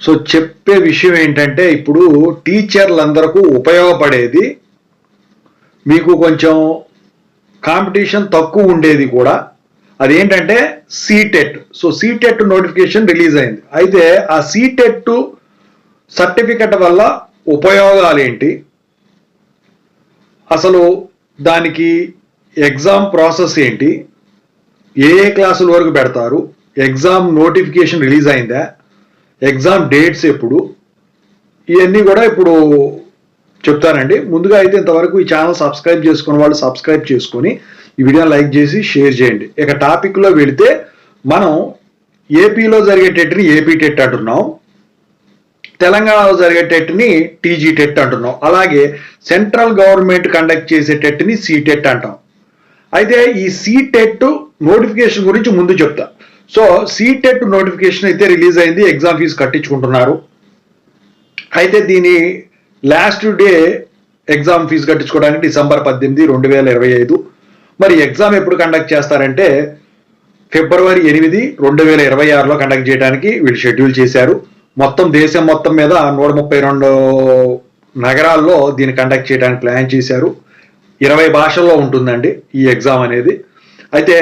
So చెప్పే విషయం ఏంటంటే ఇప్పుడు టీచర్లందరికీ ఉపయోగపడేది మీకు కొంచెం కాంపిటీషన్ తక్కువ ఉండేది కూడా అదేంటంటే CTET. So CTET notification release అయింది. అయితే ఆ సీటెట్ సర్టిఫికెట్ వల్ల ఉపయోగాలు ఏంటి, అసలు దానికి ఎగ్జామ్ ప్రాసెస్ ఏంటి, ఏ క్లాసుల వరకు పెడతారు, ఎగ్జామ్ నోటిఫికేషన్ రిలీజ్ అయిందా, ఎగ్జామ్ డేట్స్ ఎప్పుడు, ఇవన్నీ కూడా ఇప్పుడు చెప్తానండి. ముందుగా అయితే ఇంతవరకు ఈ ఛానల్ సబ్స్క్రైబ్ చేసుకున్న వాళ్ళు సబ్స్క్రైబ్ చేసుకొని ఈ వీడియోని లైక్ చేసి షేర్ చేయండి. ఇక టాపిక్లో వెళితే మనం ఏపీలో జరిగే టెట్ని ఏపీ టెట్ అంటున్నాం, తెలంగాణలో జరిగే టెట్ని టీజీ టెట్ అంటున్నాం, అలాగే సెంట్రల్ గవర్నమెంట్ కండక్ట్ చేసే టెట్ని సీటెట్ అంటాం. అయితే ఈ సీటెట్ నోటిఫికేషన్ గురించి ముందు చెప్తా. సో సీటెట్ నోటిఫికేషన్ అయితే రిలీజ్ అయింది, ఎగ్జామ్ ఫీజు కట్టించుకుంటున్నారు. అయితే దీని లాస్ట్ డే ఎగ్జామ్ ఫీజు కట్టించుకోవడానికి డిసెంబర్ 18, 2025. మరి ఎగ్జామ్ ఎప్పుడు కండక్ట్ చేస్తారంటే ఫిబ్రవరి 8, 2026లో కండక్ట్ చేయడానికి వీళ్ళు షెడ్యూల్ చేశారు. మొత్తం దేశం మొత్తం మీద 132 నగరాల్లో దీన్ని కండక్ట్ చేయడానికి ప్లాన్ చేశారు. 20 భాషల్లో ఉంటుందండి ఈ ఎగ్జామ్ అనేది. అయితే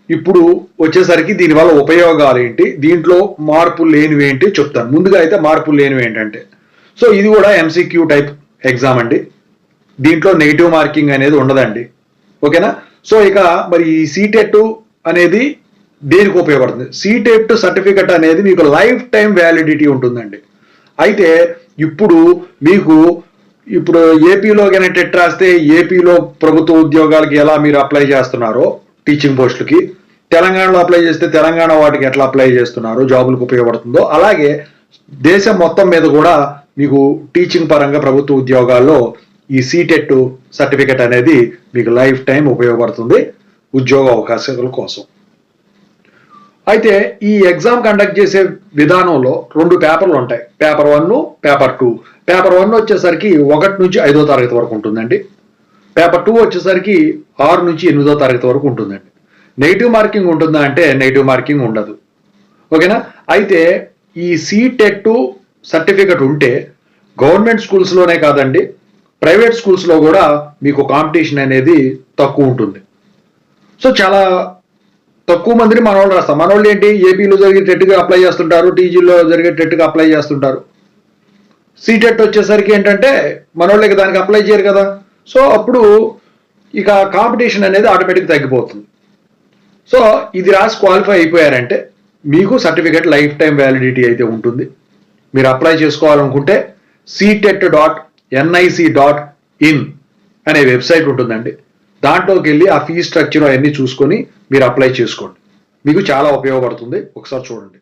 ఇప్పుడు వచ్చేసరికి దీనివల్ల ఉపయోగాలు ఏంటి, దీంట్లో మార్పులు లేనివి ఏంటి చెప్తాను. ముందుగా అయితే మార్పులు లేనివి ఏంటంటే, సో ఇది కూడా ఎంసీక్యూ టైప్ ఎగ్జామ్ అండి. దీంట్లో నెగిటివ్ మార్కింగ్ అనేది ఉండదండి. ఓకేనా. సో ఇక మరి ఈ సీటెట్ అనేది దేనికి ఉపయోగపడుతుంది? సీటెట్ సర్టిఫికెట్ అనేది మీకు లైఫ్ టైం వ్యాలిడిటీ ఉంటుందండి. అయితే ఇప్పుడు ఏపీలో కానీ టెట్ రాస్తే ఏపీలో ప్రభుత్వ ఉద్యోగాలకి ఎలా మీరు అప్లై చేస్తున్నారో టీచింగ్ పోస్టులకి, తెలంగాణలో అప్లై చేస్తే తెలంగాణ వాటికి ఎట్లా అప్లై చేస్తున్నారో జాబులకు ఉపయోగపడుతుందో, అలాగే దేశం మొత్తం మీద కూడా మీకు టీచింగ్ పరంగా ప్రభుత్వ ఉద్యోగాల్లో ఈ సీటెట్ సర్టిఫికెట్ అనేది మీకు లైఫ్ టైం ఉపయోగపడుతుంది ఉద్యోగ అవకాశాల కోసం. అయితే ఈ ఎగ్జామ్ కండక్ట్ చేసే విధానంలో 2 పేపర్లు ఉంటాయి, పేపర్ 1, పేపర్ 2. పేపర్ 1 వచ్చేసరికి 1 నుంచి 5వ తరగతి వరకు ఉంటుందండి. పేపర్ 2 వచ్చేసరికి 6 నుంచి 8వ తరగతి వరకు ఉంటుందండి. నెగిటివ్ మార్కింగ్ ఉంటుందా అంటే నెగిటివ్ మార్కింగ్ ఉండదు. ఓకేనా. అయితే ఈ సీటెట్ సర్టిఫికెట్ ఉంటే గవర్నమెంట్ స్కూల్స్లోనే కాదండి, ప్రైవేట్ స్కూల్స్లో కూడా మీకు కాంపిటీషన్ అనేది తక్కువ ఉంటుంది. సో చాలా తక్కువ మందిని మనోళ్ళు రాస్తాం. మనోళ్ళు ఏంటి, ఏపీలో జరిగే టెట్గా అప్లై చేస్తుంటారు, టీజీలో జరిగే టెట్గా అప్లై చేస్తుంటారు. సీటెట్ వచ్చేసరికి ఏంటంటే మనోళ్ళకి దానికి అప్లై చేయరు కదా. సో అప్పుడు ఇక కాంపిటీషన్ అనేది ఆటోమేటిక్ తగ్గిపోతుంది. సో ఇది రాసి క్వాలిఫై అయిపోయారంటే మీకు సర్టిఫికెట్ లైఫ్ టైం వ్యాలిడిటీ అయితే ఉంటుంది. మీరు అప్లై చేసుకోవాలనుకుంటే ctet.nic.in అనే వెబ్సైట్ ఉంటుందండి. దాంట్లోకి వెళ్ళి ఆ ఫీ స్ట్రక్చర్ అవన్నీ చూసుకొని మీరు అప్లై చేసుకోండి. మీకు చాలా ఉపయోగపడుతుంది, ఒకసారి చూడండి.